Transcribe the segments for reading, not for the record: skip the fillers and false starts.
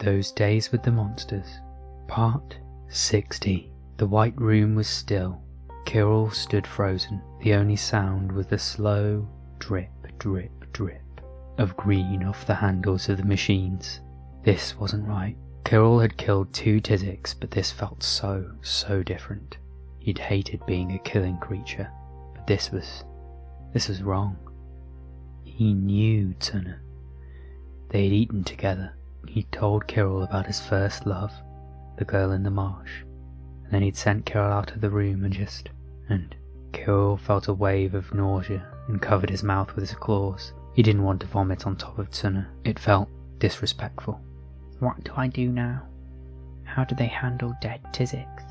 Those Days with the Monsters, Part 60. The white room was still. Kirill stood frozen. The only sound was the slow drip, drip, drip of green off the handles of the machines. This wasn't right. Kirill had killed 2 Tiziks, but this felt so different. He'd hated being a killing creature, but this was wrong. He knew Tuna. They had eaten together. He'd told Kirill about his first love, the girl in the marsh, and then he'd sent Kirill out of the room and Kirill felt a wave of nausea and covered his mouth with his claws. He didn't want to vomit on top of Tuna. It felt disrespectful. What do I do now? How do they handle dead Tiziks?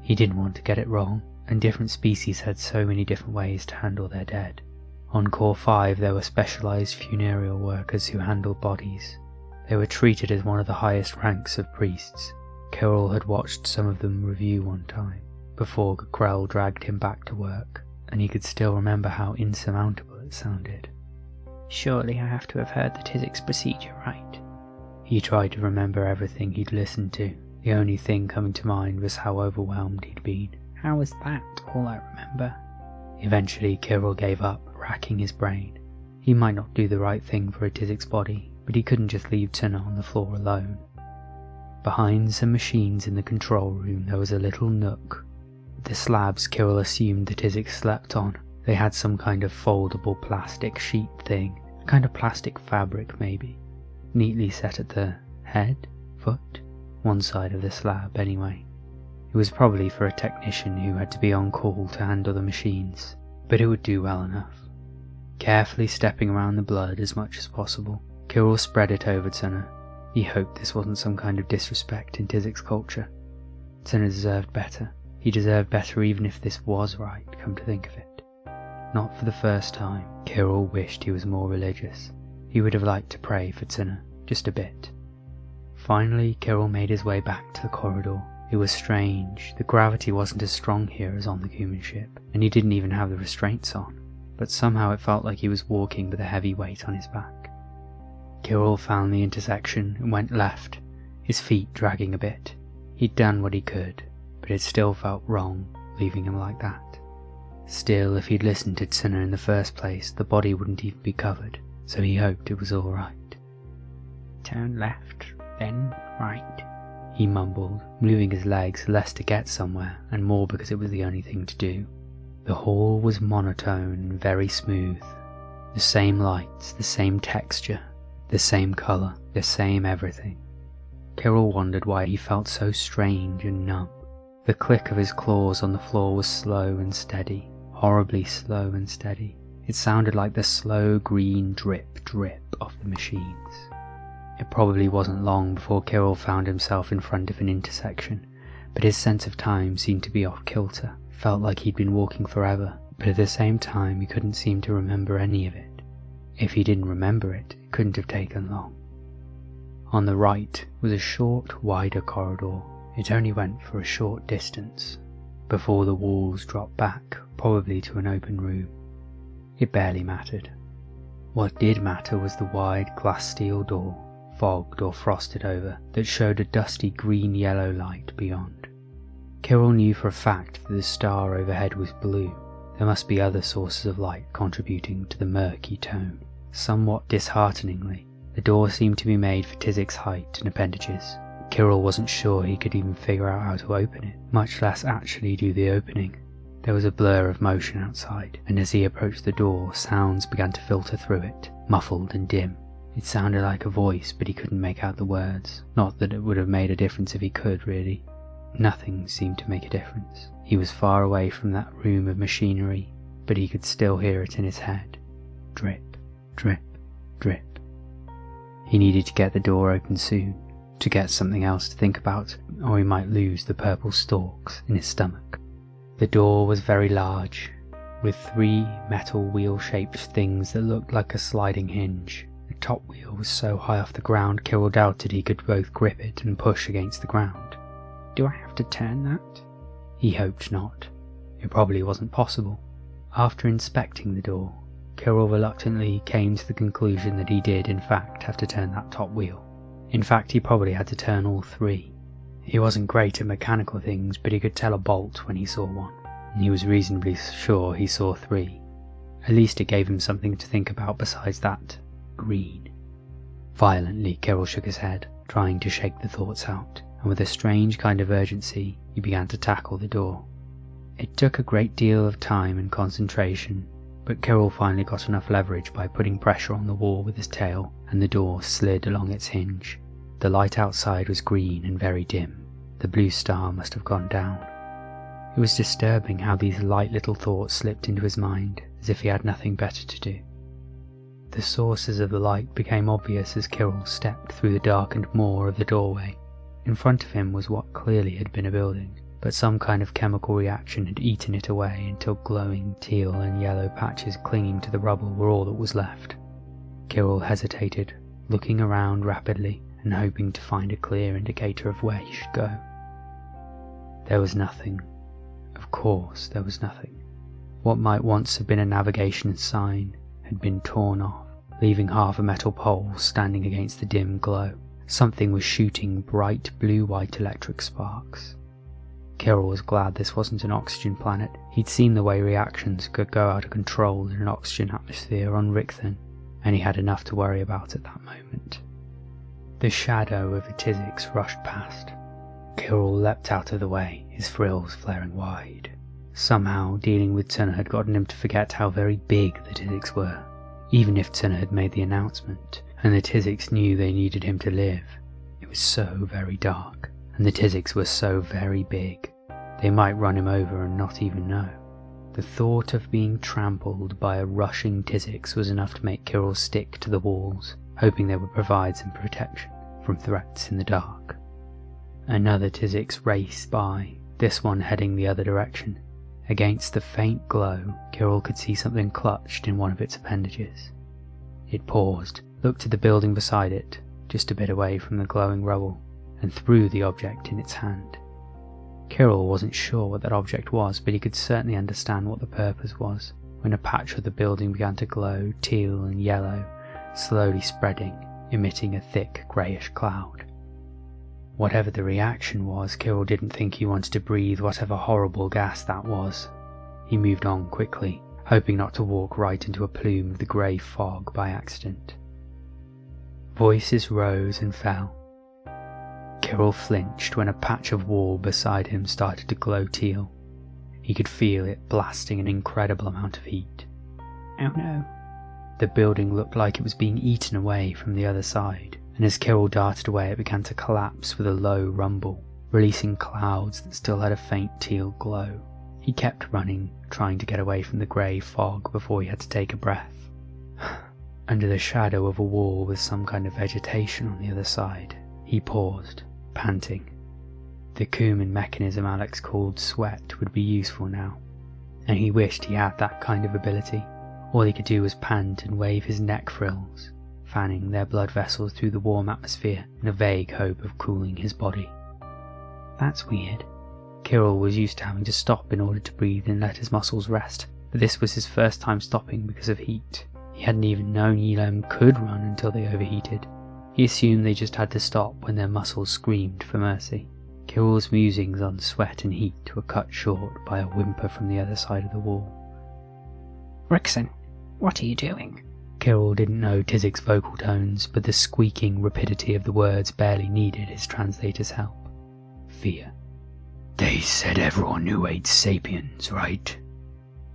He didn't want to get it wrong, and different species had so many different ways to handle their dead. On Core 5 there were specialized funereal workers who handled bodies. They were treated as one of the highest ranks of priests. Kirill had watched some of them review one time, before Grell dragged him back to work, and he could still remember how insurmountable it sounded. Surely I have to have heard the Tizik's procedure right. He tried to remember everything he'd listened to. The only thing coming to mind was how overwhelmed he'd been. How was that all I remember? Eventually Kirill gave up, racking his brain. He might not do the right thing for a Tizik's body, but he couldn't just leave Tuna on the floor alone. Behind some machines in the control room there was a little nook. The slabs Kirill assumed the Tizik slept on. They had some kind of foldable plastic sheet thing, a kind of plastic fabric maybe, neatly set at the head, foot, one side of the slab anyway. It was probably for a technician who had to be on call to handle the machines, but it would do well enough. Carefully stepping around the blood as much as possible, Kirill spread it over Tuna. He hoped this wasn't some kind of disrespect in Tizik's culture. Tuna deserved better. He deserved better even if this was right, come to think of it. Not for the first time, Kirill wished he was more religious. He would have liked to pray for Tuna, just a bit. Finally, Kirill made his way back to the corridor. It was strange. The gravity wasn't as strong here as on the human ship, and he didn't even have the restraints on. But somehow it felt like he was walking with a heavy weight on his back. Kirill found the intersection and went left, his feet dragging a bit. He'd done what he could, but it still felt wrong, leaving him like that. Still, if he'd listened to Tuna in the first place, the body wouldn't even be covered, so he hoped it was alright. Turn left, then right, he mumbled, moving his legs less to get somewhere and more because it was the only thing to do. The hall was monotone and very smooth. The same lights, the same texture, the same colour, the same everything. Kirill wondered why he felt so strange and numb. The click of his claws on the floor was slow and steady, horribly slow and steady. It sounded like the slow green drip drip of the machines. It probably wasn't long before Kirill found himself in front of an intersection, but his sense of time seemed to be off kilter. Felt like he'd been walking forever, but at the same time he couldn't seem to remember any of it. If he didn't remember it, it couldn't have taken long. On the right was a short, wider corridor. It only went for a short distance, before the walls dropped back, probably to an open room. It barely mattered. What did matter was the wide glass steel door, fogged or frosted over, that showed a dusty green-yellow light beyond. Kirill knew for a fact that the star overhead was blue. There must be other sources of light contributing to the murky tone. Somewhat dishearteningly, the door seemed to be made for Tizik's height and appendages. Kirill wasn't sure he could even figure out how to open it, much less actually do the opening. There was a blur of motion outside, and as he approached the door, sounds began to filter through it, muffled and dim. It sounded like a voice, but he couldn't make out the words. Not that it would have made a difference if he could, really. Nothing seemed to make a difference. He was far away from that room of machinery, but he could still hear it in his head. Drip, drip, drip. He needed to get the door open soon, to get something else to think about, or he might lose the purple stalks in his stomach. The door was very large, with 3 metal wheel-shaped things that looked like a sliding hinge. The top wheel was so high off the ground Kirill doubted he could both grip it and push against the ground. Do I have to turn that? He hoped not. It probably wasn't possible. After inspecting the door, Kirill reluctantly came to the conclusion that he did in fact have to turn that top wheel. In fact, he probably had to turn all 3. He wasn't great at mechanical things, but he could tell a bolt when he saw one, and he was reasonably sure he saw 3. At least it gave him something to think about besides that. Green. Violently, Kirill shook his head, trying to shake the thoughts out, and with a strange kind of urgency, he began to tackle the door. It took a great deal of time and concentration, but Kirill finally got enough leverage by putting pressure on the wall with his tail, and the door slid along its hinge. The light outside was green and very dim. The blue star must have gone down. It was disturbing how these light little thoughts slipped into his mind, as if he had nothing better to do. The sources of the light became obvious as Kirill stepped through the darkened maw of the doorway. In front of him was what clearly had been a building, but some kind of chemical reaction had eaten it away until glowing teal and yellow patches clinging to the rubble were all that was left. Kirill hesitated, looking around rapidly and hoping to find a clear indicator of where he should go. There was nothing. Of course, there was nothing. What might once have been a navigation sign had been torn off, leaving half a metal pole standing against the dim glow. Something was shooting bright blue-white electric sparks. Kirill was glad this wasn't an oxygen planet. He'd seen the way reactions could go out of control in an oxygen atmosphere on Richthen, and he had enough to worry about at that moment. The shadow of a Tizix rushed past. Kirill leapt out of the way, his frills flaring wide. Somehow, dealing with Tuna had gotten him to forget how very big the Tizix were. Even if Tuna had made the announcement, and the Tizix knew they needed him to live, it was so very dark, and the Tizix were so very big. They might run him over and not even know. The thought of being trampled by a rushing Tizix was enough to make Kirill stick to the walls, hoping they would provide some protection from threats in the dark. Another Tizix raced by, this one heading the other direction. Against the faint glow, Kirill could see something clutched in one of its appendages. It paused, looked at the building beside it, just a bit away from the glowing rubble, and threw the object in its hand. Kirill wasn't sure what that object was, but he could certainly understand what the purpose was, when a patch of the building began to glow teal and yellow, slowly spreading, emitting a thick greyish cloud. Whatever the reaction was, Kirill didn't think he wanted to breathe whatever horrible gas that was. He moved on quickly, hoping not to walk right into a plume of the grey fog by accident. Voices rose and fell. Kirill flinched when a patch of wall beside him started to glow teal. He could feel it blasting an incredible amount of heat. Oh no. The building looked like it was being eaten away from the other side, and as Kirill darted away it began to collapse with a low rumble, releasing clouds that still had a faint teal glow. He kept running, trying to get away from the grey fog before he had to take a breath. Under the shadow of a wall with some kind of vegetation on the other side, he paused, panting. The Kuman mechanism Alex called sweat would be useful now, and he wished he had that kind of ability. All he could do was pant and wave his neck frills, fanning their blood vessels through the warm atmosphere in a vague hope of cooling his body. That's weird. Kirill was used to having to stop in order to breathe and let his muscles rest, but this was his first time stopping because of heat. He hadn't even known Elam could run until they overheated. He assumed they just had to stop when their muscles screamed for mercy. Kirill's musings on sweat and heat were cut short by a whimper from the other side of the wall. Rickson, what are you doing? Kirill didn't know Tizik's vocal tones, but the squeaking rapidity of the words barely needed his translator's help. Fear. They said everyone knew 8 sapiens, right?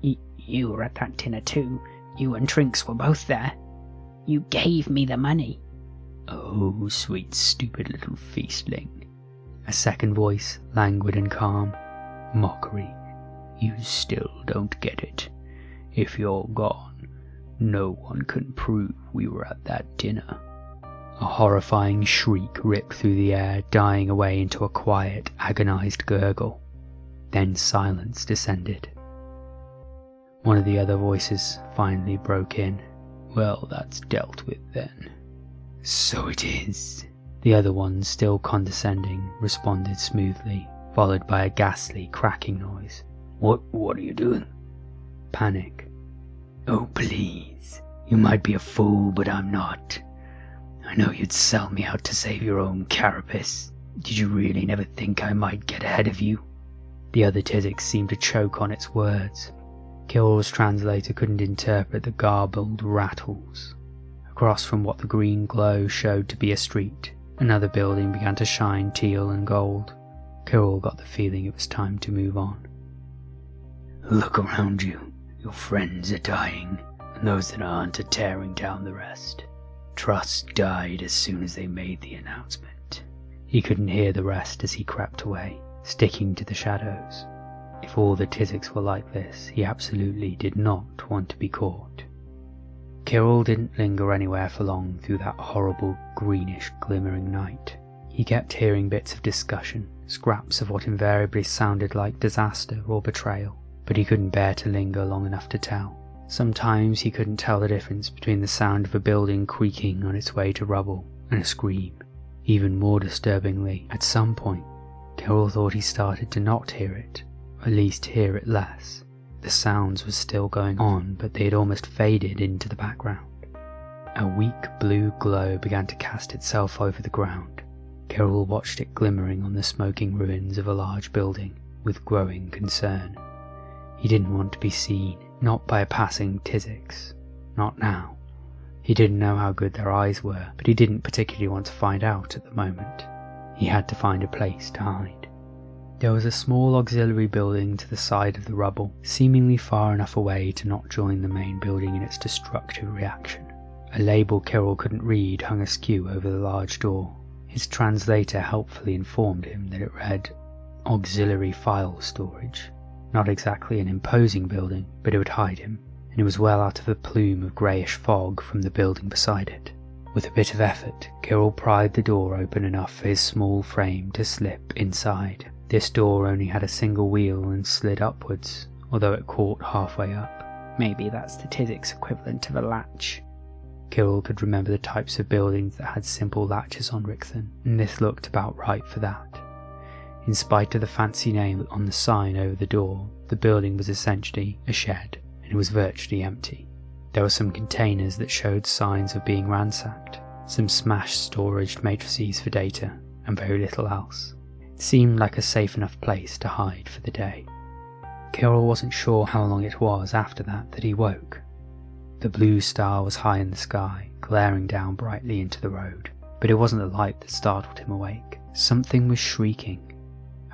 You were at that dinner too. You and Trinks were both there. You gave me the money. Oh, sweet stupid little feastling. A second voice, languid and calm. Mockery. You still don't get it. If you're gone, no one can prove we were at that dinner. A horrifying shriek ripped through the air, dying away into a quiet, agonized gurgle. Then silence descended. One of the other voices finally broke in. Well, that's dealt with then. So it is. The other one, still condescending, responded smoothly, followed by a ghastly cracking noise. What are you doing? Panic. Oh, please. You might be a fool, but I'm not. I know you'd sell me out to save your own carapace. Did you really never think I might get ahead of you? The other Tizzix seemed to choke on its words. Kirill's translator couldn't interpret the garbled rattles. Across from what the green glow showed to be a street, another building began to shine teal and gold. Kirill got the feeling it was time to move on. Look around you. Your friends are dying, and those that aren't are tearing down the rest. Trust died as soon as they made the announcement. He couldn't hear the rest as he crept away, sticking to the shadows. If all the Tizzix were like this, he absolutely did not want to be caught. Kirill didn't linger anywhere for long through that horrible greenish glimmering night. He kept hearing bits of discussion, scraps of what invariably sounded like disaster or betrayal, but he couldn't bear to linger long enough to tell. Sometimes he couldn't tell the difference between the sound of a building creaking on its way to rubble and a scream. Even more disturbingly, at some point, Kirill thought he started to not hear it, or at least hear it less. The sounds were still going on, but they had almost faded into the background. A weak blue glow began to cast itself over the ground. Kirill watched it glimmering on the smoking ruins of a large building with growing concern. He didn't want to be seen, not by a passing Tizzix. Not now. He didn't know how good their eyes were, but he didn't particularly want to find out at the moment. He had to find a place to hide. There was a small auxiliary building to the side of the rubble, seemingly far enough away to not join the main building in its destructive reaction. A label Kirill couldn't read hung askew over the large door. His translator helpfully informed him that it read, "Auxiliary File Storage." Not exactly an imposing building, but it would hide him, and it was well out of a plume of greyish fog from the building beside it. With a bit of effort, Kirill pried the door open enough for his small frame to slip inside. This door only had a single wheel and slid upwards, although it caught halfway up. Maybe that's the Tizzix equivalent of a latch. Kirill could remember the types of buildings that had simple latches on Richthen, and this looked about right for that. In spite of the fancy name on the sign over the door, the building was essentially a shed, and it was virtually empty. There were some containers that showed signs of being ransacked, some smashed storage matrices for data, and very little else. It seemed like a safe enough place to hide for the day. Kirill wasn't sure how long it was after that he woke. The blue star was high in the sky, glaring down brightly into the road, but it wasn't the light that startled him awake. Something was shrieking.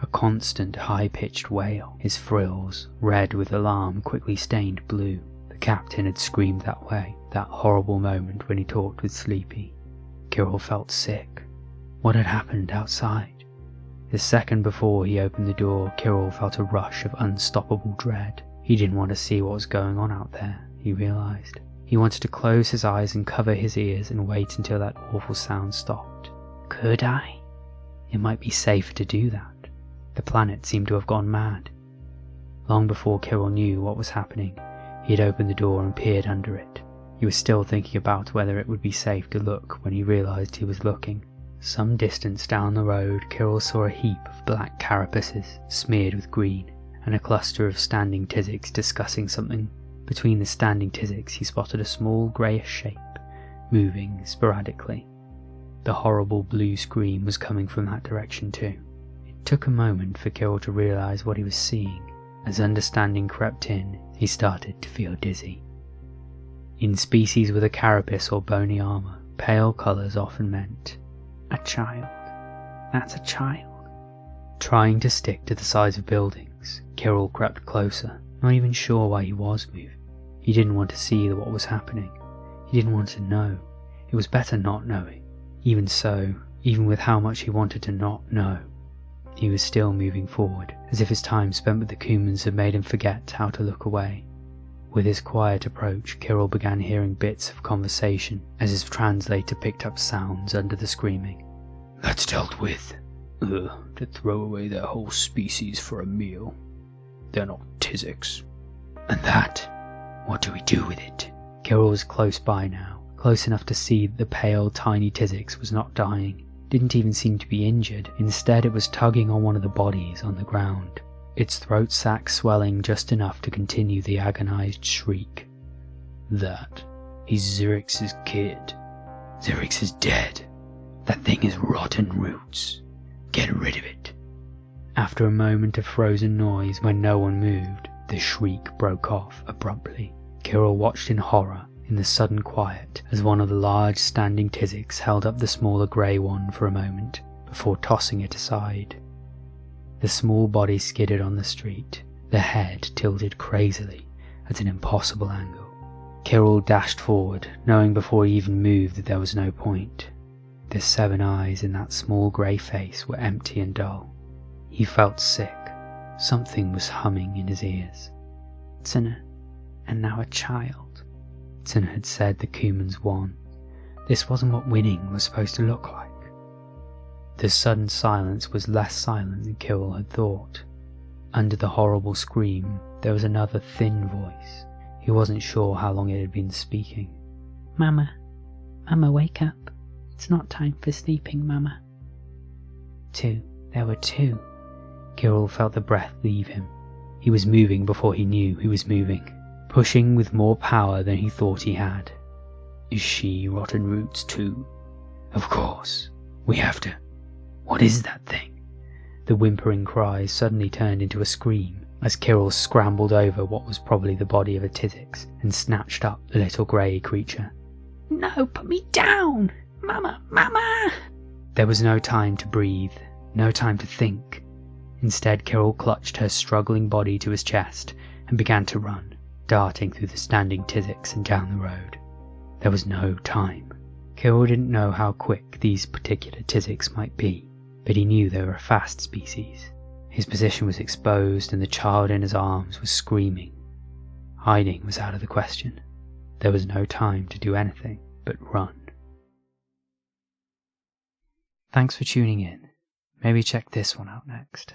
A constant high-pitched wail, his frills, red with alarm, quickly stained blue. The captain had screamed that way, that horrible moment when he talked with Sleepy. Kirill felt sick. What had happened outside? The second before he opened the door, Kirill felt a rush of unstoppable dread. He didn't want to see what was going on out there, he realised. He wanted to close his eyes and cover his ears and wait until that awful sound stopped. Could I? It might be safer to do that. The planet seemed to have gone mad. Long before Kirill knew what was happening, he had opened the door and peered under it. He was still thinking about whether it would be safe to look when he realised he was looking. Some distance down the road, Kirill saw a heap of black carapaces smeared with green, and a cluster of standing Tizzix discussing something. Between the standing Tizzix he spotted a small greyish shape, moving sporadically. The horrible blue scream was coming from that direction too. It took a moment for Kirill to realise what he was seeing. As understanding crept in, he started to feel dizzy. In species with a carapace or bony armour, pale colours often meant a child. That's a child. Trying to stick to the sides of buildings, Kirill crept closer, not even sure why he was moving. He didn't want to see what was happening. He didn't want to know. It was better not knowing. Even so, even with how much he wanted to not know, he was still moving forward, as if his time spent with the Kumans had made him forget how to look away. With his quiet approach, Kirill began hearing bits of conversation as his translator picked up sounds under the screaming. That's dealt with. To throw away their whole species for a meal. They're not Tizzix. And that? What do we do with it? Kirill was close by now, close enough to see that the pale, tiny Tizzix was not dying. Didn't even seem to be injured. Instead, it was tugging on one of the bodies on the ground, its throat sac swelling just enough to continue the agonized shriek. That. He's Zyrix's kid. Zerix is dead. That thing is rotten roots. Get rid of it. After a moment of frozen noise when no one moved, the shriek broke off abruptly. Kirill watched in horror in the sudden quiet as one of the large standing Tizics held up the smaller grey one for a moment before tossing it aside. The small body skidded on the street, the head tilted crazily at an impossible angle. Kirill dashed forward, knowing before he even moved that there was no point. The 7 eyes in that small grey face were empty and dull. He felt sick. Something was humming in his ears. Tina, and now a child. Tina had said the Cumans won. This wasn't what winning was supposed to look like. The sudden silence was less silent than Kirill had thought. Under the horrible scream, there was another thin voice. He wasn't sure how long it had been speaking. Mama, wake up. It's not time for sleeping, Mama. 2. There were 2. Kirill felt the breath leave him. He was moving before he knew he was moving, pushing with more power than he thought he had. Is she Rotten Roots too? Of course. We have to. What is that thing? The whimpering cry suddenly turned into a scream as Kirill scrambled over what was probably the body of a Tizix and snatched up the little grey creature. No, put me down! Mama! There was no time to breathe, no time to think. Instead, Kirill clutched her struggling body to his chest and began to run, darting through the standing Tizix and down the road. There was no time. Kirill didn't know how quick these particular Tizix might be, but he knew they were a fast species. His position was exposed and the child in his arms was screaming. Hiding was out of the question. There was no time to do anything but run. Thanks for tuning in. Maybe check this one out next.